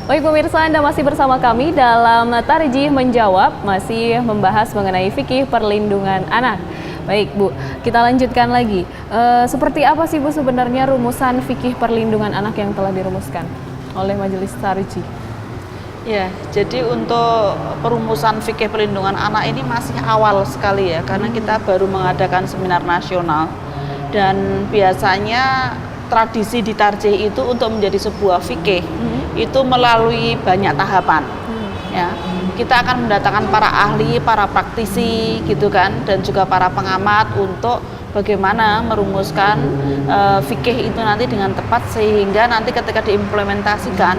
Baik pemirsa, Anda masih bersama kami dalam Tarjih Menjawab, masih membahas mengenai fikih perlindungan anak. Baik Bu, kita lanjutkan lagi. Seperti apa sih Bu sebenarnya rumusan fikih perlindungan anak yang telah dirumuskan oleh Majelis Tarjih? Ya, jadi untuk perumusan fikih perlindungan anak ini masih awal sekali ya, karena kita baru mengadakan seminar nasional dan biasanya tradisi di Tarjih itu untuk menjadi sebuah fikih itu melalui banyak tahapan. Ya, kita akan mendatangkan para ahli, para praktisi gitu kan, dan juga para pengamat untuk bagaimana merumuskan fikih itu nanti dengan tepat sehingga nanti ketika diimplementasikan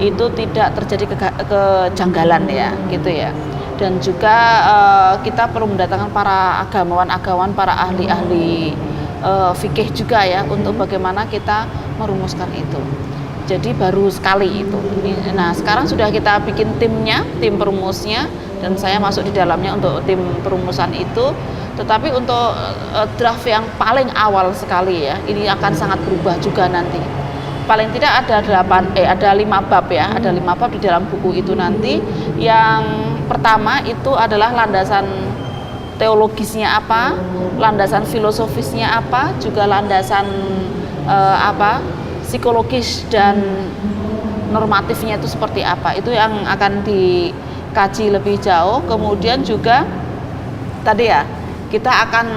itu tidak terjadi kejanggalan ya, gitu ya. Dan juga kita perlu mendatangkan para agamawan, para ahli-ahli fikih juga ya untuk bagaimana kita merumuskan itu. Jadi baru sekali itu. Nah, sekarang sudah kita bikin timnya, tim perumusnya, dan saya masuk di dalamnya untuk tim perumusan itu. Tetapi untuk draft yang paling awal sekali ya, ini akan sangat berubah juga nanti. Paling tidak ada 5 bab ya, ada 5 bab di dalam buku itu nanti. Yang pertama itu adalah landasan teologisnya apa, landasan filosofisnya apa, juga landasan psikologis dan normatifnya itu seperti apa. Itu yang akan dikaji lebih jauh. Kemudian juga tadi ya, kita akan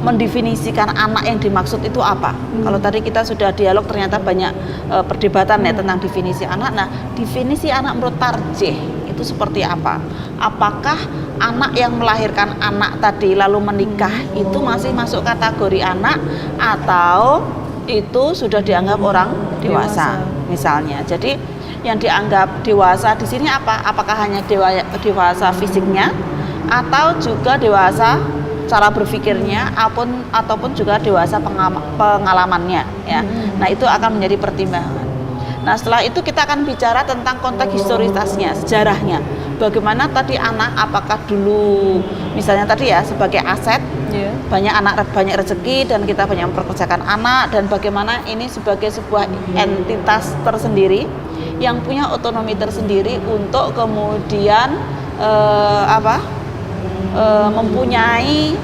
mendefinisikan anak yang dimaksud itu apa. Kalau tadi kita sudah dialog ternyata banyak perdebatan ya tentang definisi anak. Nah, definisi anak menurut Tarjih itu seperti apa? Apakah anak yang melahirkan anak tadi lalu menikah itu masih masuk kategori anak atau itu sudah dianggap orang dewasa misalnya. Jadi yang dianggap dewasa di sini apa? Apakah hanya dewasa fisiknya atau juga dewasa cara berpikirnya ataupun juga dewasa pengalamannya ya. Nah, itu akan menjadi pertimbangan. Nah, setelah itu kita akan bicara tentang konteks historisnya, sejarahnya. Bagaimana tadi anak, apakah dulu misalnya tadi ya sebagai aset, banyak anak banyak rezeki dan kita banyak memperkerjakan anak, dan bagaimana ini sebagai sebuah entitas tersendiri yang punya otonomi tersendiri untuk kemudian mempunyai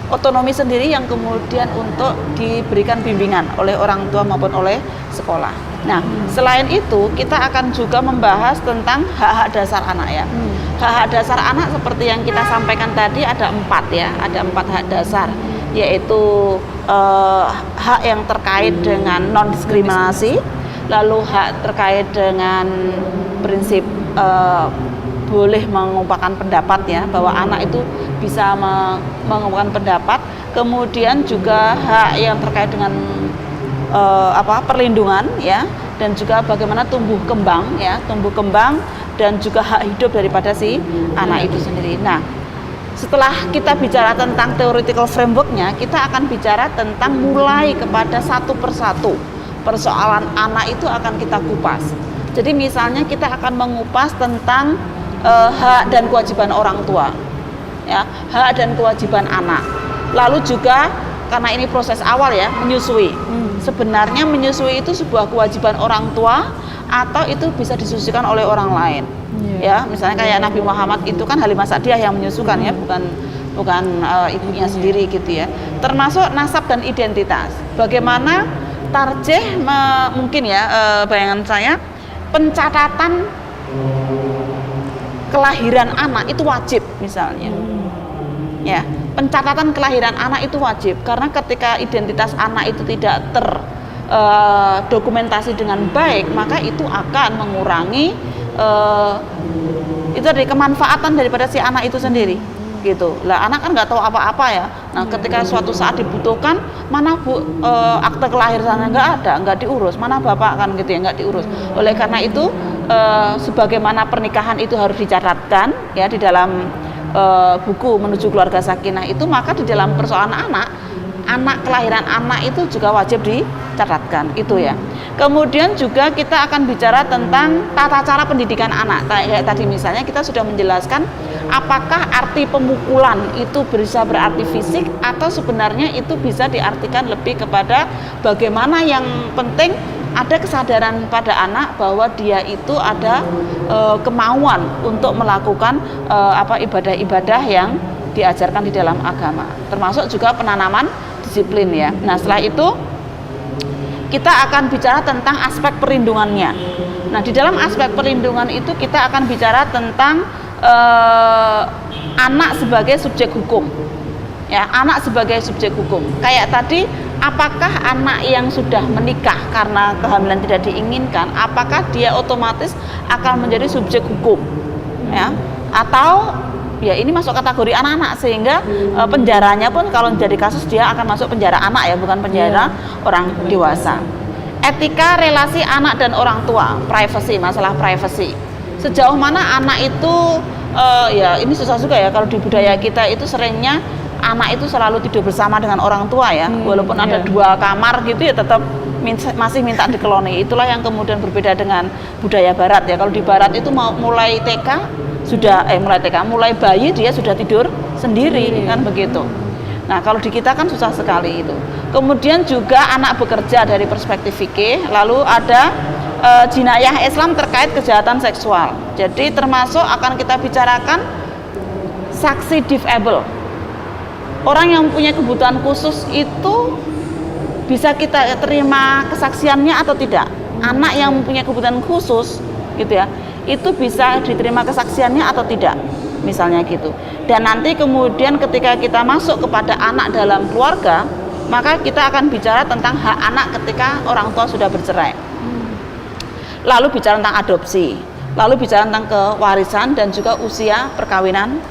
otonomi sendiri yang kemudian untuk diberikan bimbingan oleh orang tua maupun oleh sekolah. Nah, selain itu kita akan juga membahas tentang hak-hak dasar anak ya. Hak-hak dasar anak seperti yang kita sampaikan tadi ada 4 ya, ada 4 hak dasar, yaitu hak yang terkait dengan non-diskriminasi, lalu hak terkait dengan prinsip boleh mengungkapkan pendapat ya, bahwa anak itu bisa mengungkapkan pendapat. Kemudian juga hak yang terkait dengan perlindungan ya, dan juga bagaimana tumbuh kembang dan juga hak hidup daripada si anak itu sendiri. Nah, setelah kita bicara tentang theoretical frameworknya, kita akan bicara tentang mulai kepada satu persatu persoalan anak itu akan kita kupas. Jadi misalnya kita akan mengupas tentang hak dan kewajiban orang tua ya, hak dan kewajiban anak. Lalu juga karena ini proses awal ya, menyusui. Sebenarnya menyusui itu sebuah kewajiban orang tua atau itu bisa disusukan oleh orang lain. Ya, misalnya kayak Nabi Muhammad itu kan Halimah Sa'diyah yang menyusukan ya, bukan ibunya sendiri gitu ya. Termasuk nasab dan identitas. Bagaimana Tarjih mungkin ya, bayangan saya pencatatan kelahiran anak itu wajib misalnya. Ya, pencatatan kelahiran anak itu wajib karena ketika identitas anak itu tidak terdokumentasi dengan baik, maka itu akan mengurangi itu dari kemanfaatan daripada si anak itu sendiri gitu. Lah anak kan nggak tahu apa-apa ya. Nah, ketika suatu saat dibutuhkan, mana Bu akte kelahirannya nggak diurus, mana bapak kan gitu ya, nggak diurus. Oleh karena itu sebagaimana pernikahan itu harus dicatatkan ya di dalam buku Menuju Keluarga Sakinah itu, maka di dalam persoalan anak kelahiran anak itu juga wajib dicatatkan itu ya. Kemudian juga kita akan bicara tentang tata cara pendidikan anak. Kayak tadi misalnya kita sudah menjelaskan apakah arti pemukulan itu bisa berarti fisik atau sebenarnya itu bisa diartikan lebih kepada bagaimana yang penting ada kesadaran pada anak bahwa dia itu ada kemauan untuk melakukan ibadah-ibadah yang diajarkan di dalam agama, termasuk juga penanaman disiplin ya. Nah, setelah itu kita akan bicara tentang aspek perlindungannya. Nah, di dalam aspek perlindungan itu kita akan bicara tentang anak sebagai subjek hukum. Ya, anak sebagai subjek hukum. Kayak tadi, apakah anak yang sudah menikah karena kehamilan tidak diinginkan, apakah dia otomatis akan menjadi subjek hukum? Ya, atau ya ini masuk kategori anak-anak, sehingga penjaranya pun kalau jadi kasus dia akan masuk penjara anak ya, bukan penjara orang dewasa. Etika relasi anak dan orang tua, privacy, masalah privacy. Sejauh mana anak itu ya ini susah juga ya, kalau di budaya kita itu seringnya anak itu selalu tidur bersama dengan orang tua ya, walaupun ada 2 kamar gitu ya tetap masih minta dikeloni. Itulah yang kemudian berbeda dengan budaya barat ya. Kalau di barat itu mulai TK sudah mulai bayi dia sudah tidur sendiri kan begitu. Nah, kalau di kita kan susah sekali itu. Kemudian juga anak bekerja dari perspektif fikih, lalu ada jinayah Islam terkait kejahatan seksual. Jadi termasuk akan kita bicarakan saksi difabel. Orang yang mempunyai kebutuhan khusus itu bisa kita terima kesaksiannya atau tidak. Anak yang mempunyai kebutuhan khusus gitu ya, itu bisa diterima kesaksiannya atau tidak, misalnya gitu. Dan nanti kemudian ketika kita masuk kepada anak dalam keluarga, maka kita akan bicara tentang hak anak ketika orang tua sudah bercerai. Lalu bicara tentang adopsi, lalu bicara tentang kewarisan dan juga usia perkawinan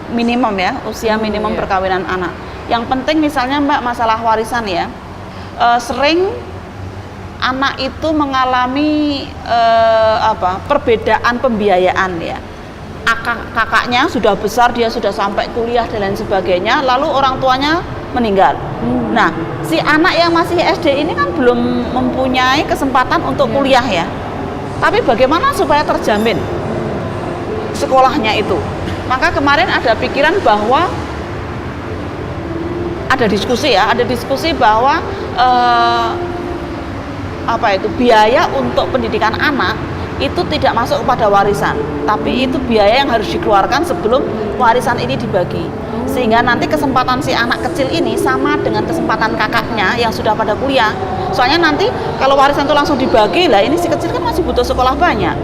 minimum ya, usia minimum perkawinan anak. Yang penting misalnya Mbak, masalah warisan ya, sering anak itu mengalami perbedaan pembiayaan ya. Kakaknya sudah besar, dia sudah sampai kuliah dan lain sebagainya, lalu orang tuanya meninggal. Nah, si anak yang masih SD ini kan belum mempunyai kesempatan untuk kuliah ya. Tapi bagaimana supaya terjamin sekolahnya itu? Maka kemarin ada pikiran bahwa ada diskusi bahwa biaya untuk pendidikan anak itu tidak masuk kepada warisan, tapi itu biaya yang harus dikeluarkan sebelum warisan ini dibagi, sehingga nanti kesempatan si anak kecil ini sama dengan kesempatan kakaknya yang sudah pada kuliah. Soalnya nanti kalau warisan itu langsung dibagi lah, ini si kecil kan masih butuh sekolah banyak.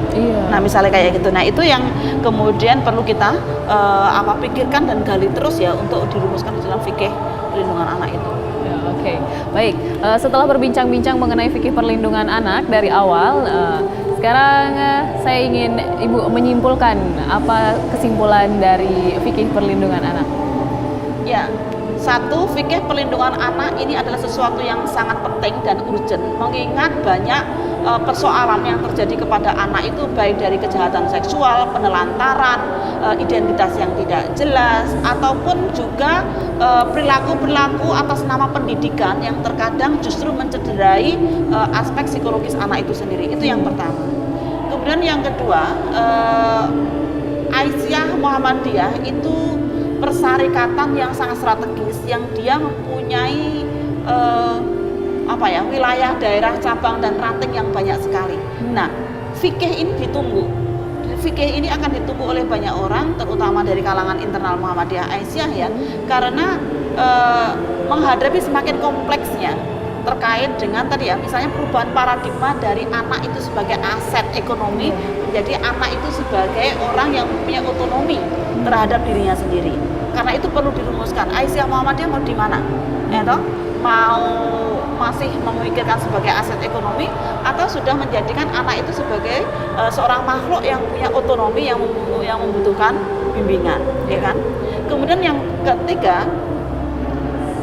Nah, misalnya kayak gitu. Nah, itu yang kemudian perlu kita pikirkan dan gali terus ya untuk dirumuskan dalam fikih perlindungan anak itu. Oke, baik. Setelah berbincang-bincang mengenai fikih perlindungan anak dari awal, sekarang saya ingin Ibu menyimpulkan apa kesimpulan dari fikih perlindungan anak. Ya, satu, fikih perlindungan anak ini adalah sesuatu yang sangat penting dan urgent, mengingat banyak persoalan yang terjadi kepada anak itu, baik dari kejahatan seksual, penelantaran, identitas yang tidak jelas, ataupun juga perilaku-perilaku atas nama pendidikan yang terkadang justru mencederai aspek psikologis anak itu sendiri. Itu yang pertama. Kemudian yang kedua, Aisyah Muhammadiyah itu persyarikatan yang sangat strategis, yang dia mempunyai wilayah, daerah, cabang dan ranting yang banyak sekali. Nah, fikih ini ditunggu. Fikih ini akan ditunggu oleh banyak orang, terutama dari kalangan internal Muhammadiyah Aisyah ya, karena menghadapi semakin kompleksnya terkait dengan tadi ya, misalnya perubahan paradigma dari anak itu sebagai aset ekonomi menjadi anak itu sebagai orang yang punya otonomi terhadap dirinya sendiri. Karena itu perlu dirumuskan. Aisyah Muhammadiyah mau di mana? Mau masih memikirkan sebagai aset ekonomi atau sudah menjadikan anak itu sebagai seorang makhluk yang punya otonomi, yang membutuhkan bimbingan, ya kan? Kemudian yang ketiga,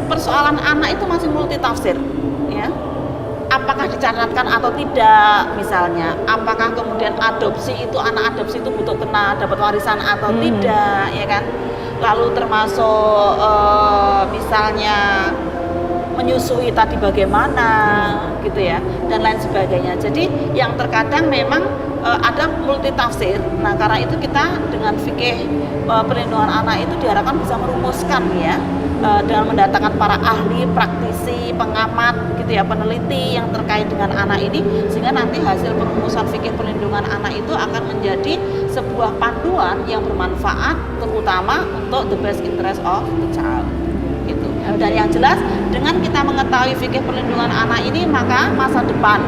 persoalan anak itu masih multitafsir, ya. Apakah dicatatkan atau tidak, misalnya, apakah kemudian adopsi itu, anak adopsi itu butuh dapat warisan atau tidak, ya kan? Lalu termasuk misalnya menyusui tadi bagaimana gitu ya, dan lain sebagainya. Jadi yang terkadang memang ada multi tafsir. Nah, karena itu kita dengan fikih perlindungan anak itu diharapkan bisa merumuskan ya, dengan mendatangkan para ahli, praktisi, pengamat gitu ya, peneliti yang terkait dengan anak ini, sehingga nanti hasil perumusan fikih perlindungan anak itu akan menjadi sebuah panduan yang bermanfaat terutama untuk the best interest of the child gitu. Dan yang jelas dengan kita mengetahui fikih perlindungan anak ini, maka masa depan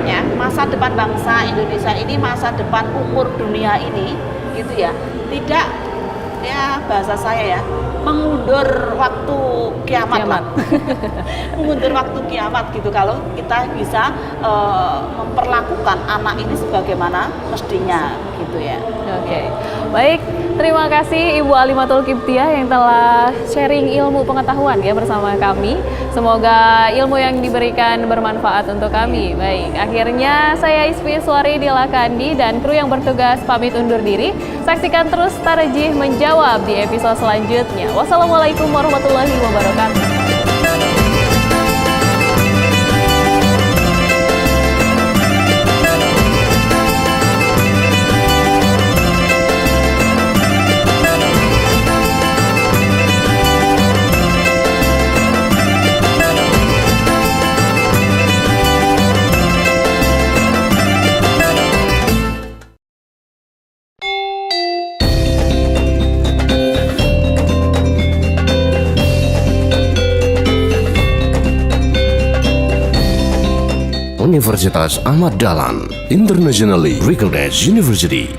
ya, masa depan bangsa Indonesia ini, masa depan umur dunia ini gitu ya, tidak ya, bahasa saya ya, mengundur waktu kiamat lah. Mengundur waktu kiamat gitu kalau kita bisa memperlakukan anak ini sebagaimana mestinya gitu ya. Oke. Baik, terima kasih Ibu Alimatul Kiptiah yang telah sharing ilmu pengetahuan ya bersama kami. Semoga ilmu yang diberikan bermanfaat untuk kami. Baik, akhirnya saya Isfi Suari Dilakandi dan kru yang bertugas pamit undur diri. Saksikan terus Tarjih Menjawab di episode selanjutnya. Wassalamualaikum warahmatullahi wabarakatuh. Universitas Ahmad Dahlan Internationally Recognized University